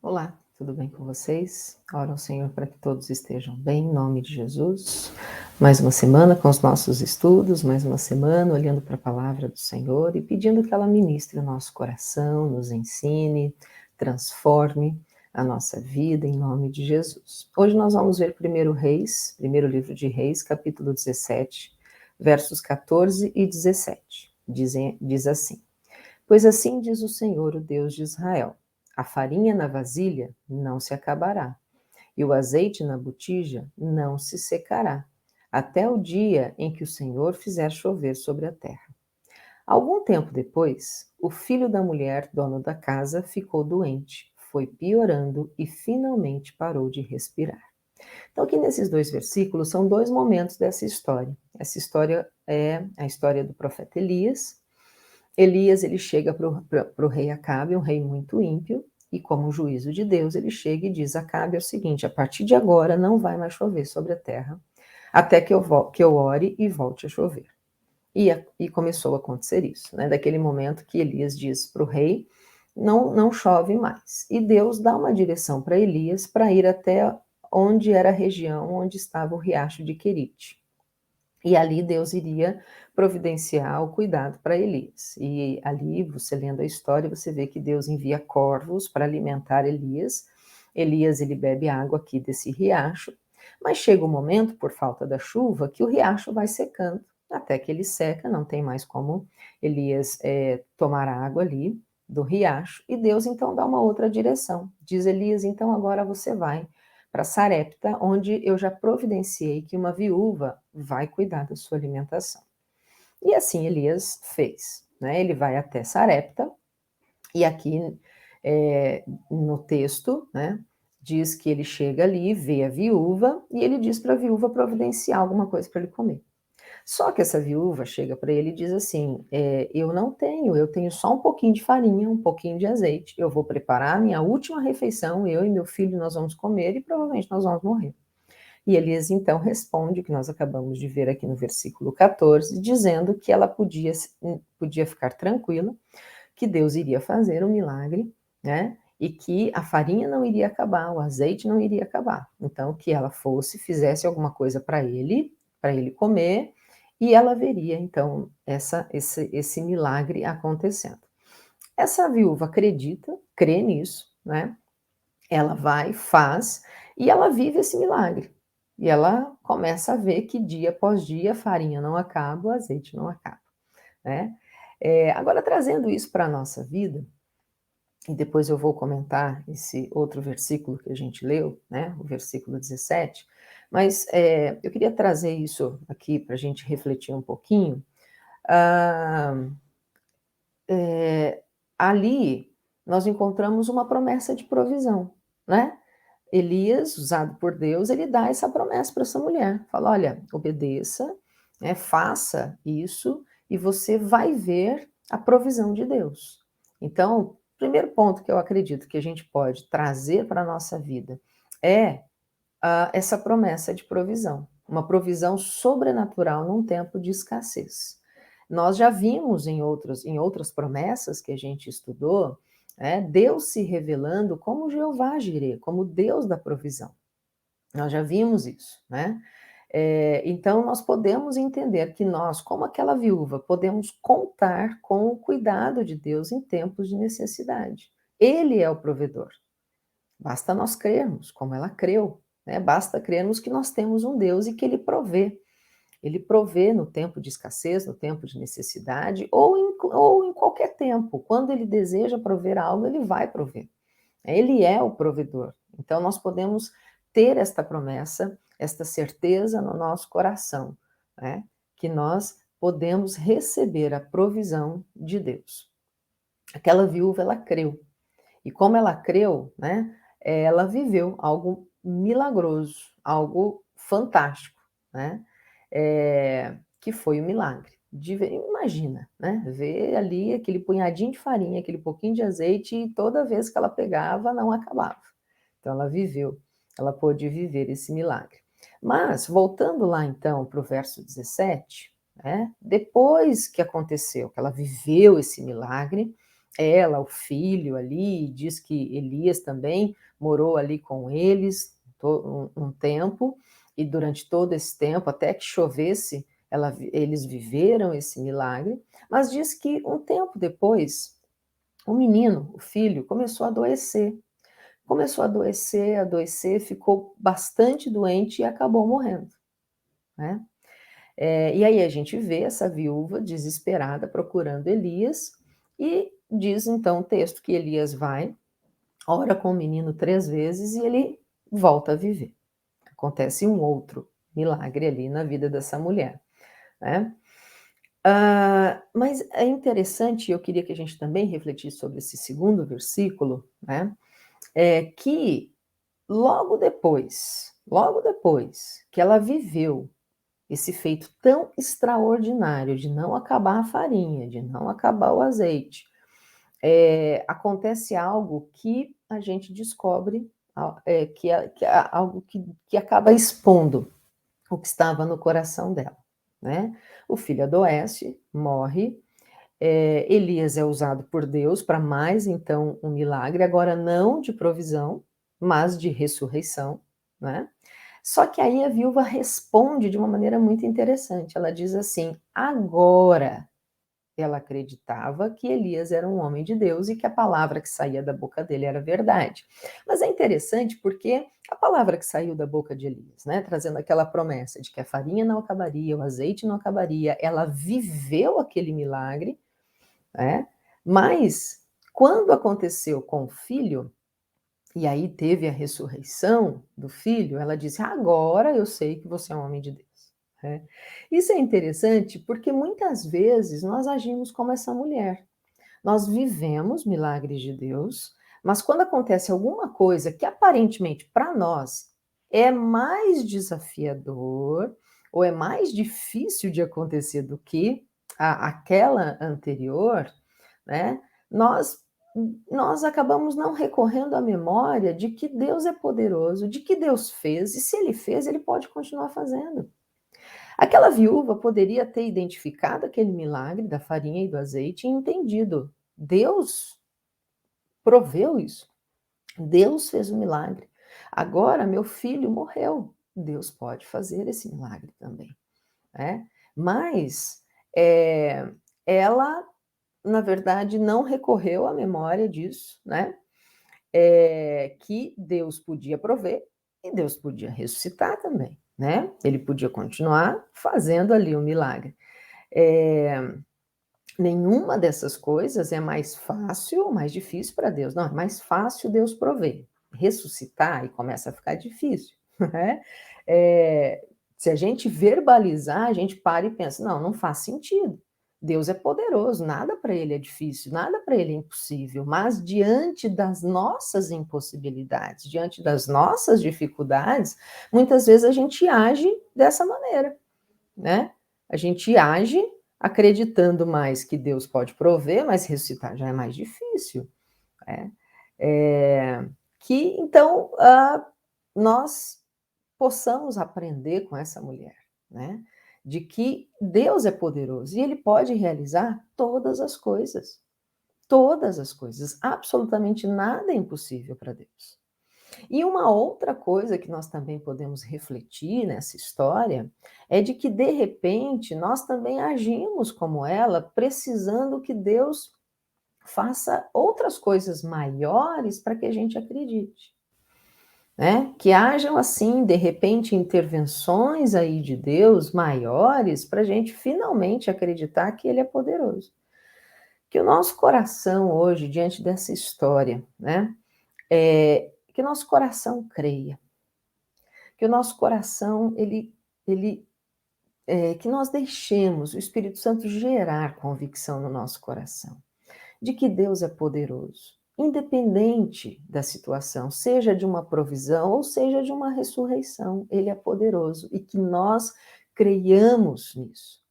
Olá, tudo bem com vocês? Oro ao Senhor para que todos estejam bem, em nome de Jesus. Mais uma semana com os nossos estudos, mais uma semana olhando para a palavra do Senhor e pedindo que ela ministre o nosso coração, nos ensine, transforme a nossa vida, em nome de Jesus. Hoje nós vamos ver 1 Reis, primeiro livro de Reis, capítulo 17, versos 14 e 17. Diz assim: Pois assim diz o Senhor, o Deus de Israel: a farinha na vasilha não se acabará, e o azeite na botija não se secará, até o dia em que o Senhor fizer chover sobre a terra. Algum tempo depois, o filho da mulher, dono da casa, ficou doente, foi piorando e finalmente parou de respirar. Então, aqui nesses dois versículos são dois momentos dessa história. Essa história é a história do profeta Elias. Elias, ele chega para o rei Acabe, um rei muito ímpio, e como juízo de Deus, ele chega e diz: Acabe é o seguinte, a partir de agora não vai mais chover sobre a terra, até que eu ore e volte a chover. E começou a acontecer isso, né? Daquele momento que Elias diz para o rei: não chove mais. E Deus dá uma direção para Elias para ir até onde era a região onde estava o riacho de Querite. E ali Deus iria providenciar o cuidado para Elias. E ali, você lendo a história, você vê que Deus envia corvos para alimentar Elias. Elias, ele bebe água aqui desse riacho, mas chega um momento, por falta da chuva, que o riacho vai secando, até que ele seca, não tem mais como Elias tomar água ali do riacho, e Deus então dá uma outra direção. Diz Elias: então agora você vai para Sarepta, onde eu já providenciei que uma viúva vai cuidar da sua alimentação. E assim Elias fez, né? Ele vai até Sarepta, e aqui no texto, né, diz que ele chega ali, vê a viúva, e ele diz para a viúva providenciar alguma coisa para ele comer. Só que essa viúva chega para ele e diz assim: eu não tenho, eu tenho só um pouquinho de farinha, um pouquinho de azeite, eu vou preparar a minha última refeição, eu e meu filho nós vamos comer e provavelmente nós vamos morrer. E Elias então responde, o que nós acabamos de ver aqui no versículo 14, dizendo que ela podia ficar tranquila, que Deus iria fazer um milagre, né? E que a farinha não iria acabar, o azeite não iria acabar. Então, que ela fosse, fizesse alguma coisa para ele comer, e ela veria, então, esse milagre acontecendo. Essa viúva acredita, crê nisso, né? Ela vai, faz, e ela vive esse milagre. E ela começa a ver que dia após dia a farinha não acaba, o azeite não acaba, né? Agora, trazendo isso para a nossa vida, e depois eu vou comentar esse outro versículo que a gente leu, né, o versículo 17, mas eu queria trazer isso aqui para a gente refletir um pouquinho. Ah, Ali nós encontramos uma promessa de provisão, né? Elias, usado por Deus, ele dá essa promessa para essa mulher. Fala: olha, obedeça, né, faça isso e você vai ver a provisão de Deus. Então, o primeiro ponto que eu acredito que a gente pode trazer para a nossa vida é essa promessa de provisão, uma provisão sobrenatural num tempo de escassez. Nós já vimos em outras promessas que a gente estudou, Deus se revelando como Jeová Jireh, como Deus da provisão. Nós já vimos isso, né? Então, nós podemos entender que nós, como aquela viúva, podemos contar com o cuidado de Deus em tempos de necessidade. Ele é o provedor. Basta nós crermos, como ela creu, né? Basta crermos que nós temos um Deus e que Ele provê. Ele provê no tempo de escassez, no tempo de necessidade, ou em qualquer tempo. Quando Ele deseja prover algo, Ele vai prover. Ele é o provedor. Então, nós podemos ter esta promessa, esta certeza no nosso coração, né? Que nós podemos receber a provisão de Deus. Aquela viúva, ela creu. E como ela creu, né, ela viveu algo milagroso, algo fantástico, né, que foi o milagre. Imagina, né, ver ali aquele punhadinho de farinha, aquele pouquinho de azeite e toda vez que ela pegava não acabava. Então ela pôde viver esse milagre. Mas, voltando lá então para o verso 17, né, depois que aconteceu, que ela viveu esse milagre, ela, o filho ali, diz que Elias também morou ali com eles um tempo, e durante todo esse tempo, até que chovesse, eles viveram esse milagre, mas diz que um tempo depois, o menino, o filho, começou a adoecer. Começou a adoecer, adoecer, ficou bastante doente e acabou morrendo, né? E aí a gente vê essa viúva desesperada procurando Elias, e diz então o texto que Elias vai, ora com o menino 3 vezes e ele volta a viver. Acontece um outro milagre ali na vida dessa mulher, né. Mas é interessante, eu queria que a gente também refletisse sobre esse segundo versículo, né, que logo depois que ela viveu esse feito tão extraordinário de não acabar a farinha, de não acabar o azeite, acontece algo que a gente descobre, algo que acaba expondo o que estava no coração dela, né. O filho adoece, morre, Elias é usado por Deus para mais então um milagre, agora não de provisão, mas de ressurreição, né. Só que aí a viúva responde de uma maneira muito interessante, ela diz assim: "Agora ela acreditava que Elias era um homem de Deus e que a palavra que saía da boca dele era verdade". Mas é interessante porque a palavra que saiu da boca de Elias, né, trazendo aquela promessa de que a farinha não acabaria, o azeite não acabaria, ela viveu aquele milagre, né, mas quando aconteceu com o filho, e aí teve a ressurreição do filho, ela disse: "Agora eu sei que você é um homem de Deus", né. Isso é interessante, porque muitas vezes nós agimos como essa mulher. Nós vivemos milagres de Deus, mas quando acontece alguma coisa que aparentemente para nós é mais desafiador, ou é mais difícil de acontecer do que aquela anterior, né, nós nós acabamos não recorrendo à memória de que Deus é poderoso, de que Deus fez, e se ele fez, ele pode continuar fazendo. Aquela viúva poderia ter identificado aquele milagre da farinha e do azeite e entendido: Deus proveu isso, Deus fez o milagre. Agora meu filho morreu, Deus pode fazer esse milagre também, né. Mas, ela, na verdade, não recorreu à memória disso, né, que Deus podia prover e Deus podia ressuscitar também, né. Ele podia continuar fazendo ali o milagre. Eh Nenhuma dessas coisas é mais fácil ou mais difícil para Deus. Não, é mais fácil Deus prover. Ressuscitar, aí começa a ficar difícil, né. Se a gente verbalizar, a gente para e pensa: "Não, não faz sentido. Deus é poderoso, nada para ele é difícil, nada para ele é impossível", mas diante das nossas impossibilidades, diante das nossas dificuldades, muitas vezes a gente age dessa maneira, né. A gente age acreditando mais que Deus pode prover, mas ressuscitar já é mais difícil, né. Que então, nós possamos aprender com essa mulher, né, de que Deus é poderoso e ele pode realizar todas as coisas, absolutamente nada é impossível para Deus. E uma outra coisa que nós também podemos refletir nessa história é de que, de repente, nós também agimos como ela, precisando que Deus faça outras coisas maiores para que a gente acredite, né? Que hajam, assim, de repente, intervenções aí de Deus maiores para a gente finalmente acreditar que Ele é poderoso. Que o nosso coração hoje, diante dessa história, né? Que o nosso coração creia, que o nosso coração que nós deixemos o Espírito Santo gerar convicção no nosso coração, de que Deus é poderoso, independente da situação, seja de uma provisão ou seja de uma ressurreição, Ele é poderoso e que nós creiamos nisso.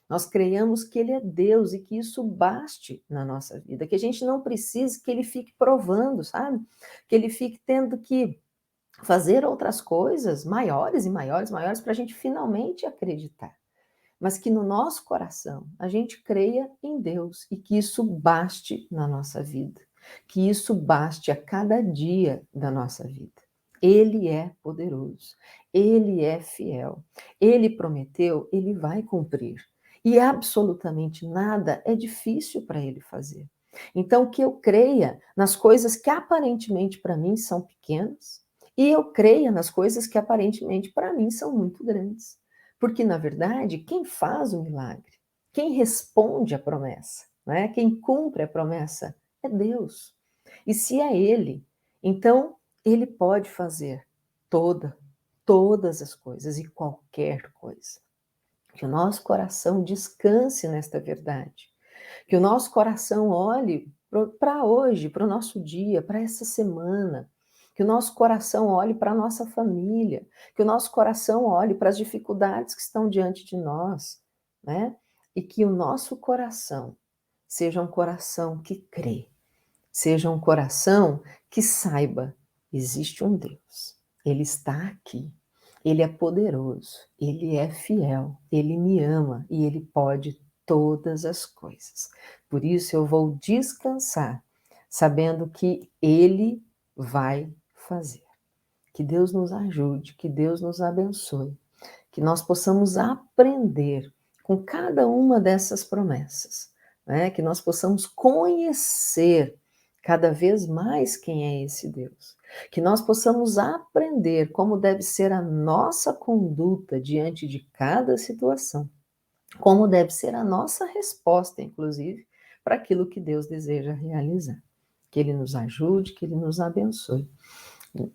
Nós creiamos que Ele é Deus e que isso baste na nossa vida, que a gente não precise que Ele fique provando, sabe? Que Ele fique tendo que fazer outras coisas maiores e maiores, maiores, para a gente finalmente acreditar. mas que no nosso coração a gente creia em Deus e que isso baste na nossa vida, que isso baste a cada dia da nossa vida. Ele é poderoso, ele é fiel, ele prometeu, ele vai cumprir. E absolutamente nada é difícil para ele fazer. Então, que eu creia nas coisas que aparentemente para mim são pequenas, e eu creia nas coisas que aparentemente para mim são muito grandes. Porque, na verdade, quem faz o milagre, quem responde a promessa, né? Quem cumpre a promessa é Deus. E se é Ele, então Ele pode fazer todas as coisas e qualquer coisa. Que o nosso coração descanse nesta verdade. Que o nosso coração olhe para hoje, para o nosso dia, para essa semana. Que o nosso coração olhe para a nossa família. Que o nosso coração olhe para as dificuldades que estão diante de nós, né? E que o nosso coração seja um coração que crê, seja um coração que saiba, existe um Deus, Ele está aqui, Ele é poderoso, Ele é fiel, Ele me ama e Ele pode todas as coisas. Por isso eu vou descansar, sabendo que Ele vai fazer. Que Deus nos ajude, que Deus nos abençoe, que nós possamos aprender com cada uma dessas promessas, né? Que nós possamos conhecer cada vez mais quem é esse Deus, que nós possamos aprender como deve ser a nossa conduta diante de cada situação, como deve ser a nossa resposta, inclusive, para aquilo que Deus deseja realizar. Que Ele nos ajude, que Ele nos abençoe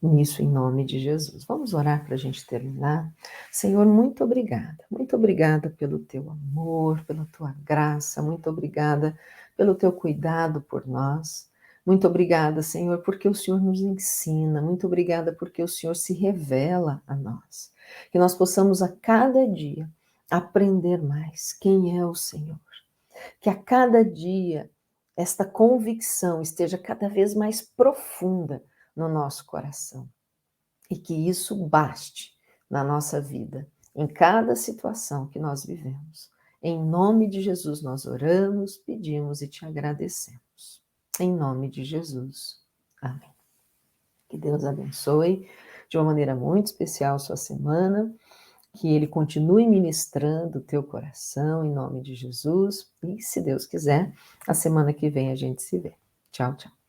nisso em nome de Jesus. Vamos orar para a gente terminar. Senhor, muito obrigada pelo teu amor, pela tua graça, muito obrigada pelo teu cuidado por nós. Muito obrigada, Senhor, porque o Senhor nos ensina, muito obrigada porque o Senhor se revela a nós. Que nós possamos a cada dia aprender mais quem é o Senhor. Que a cada dia esta convicção esteja cada vez mais profunda no nosso coração e que isso baste na nossa vida, em cada situação que nós vivemos. Em nome de Jesus nós oramos, pedimos e te agradecemos. Em nome de Jesus. Amém. Que Deus abençoe de uma maneira muito especial a sua semana, que Ele continue ministrando o teu coração, em nome de Jesus, e se Deus quiser, a semana que vem a gente se vê. Tchau, tchau.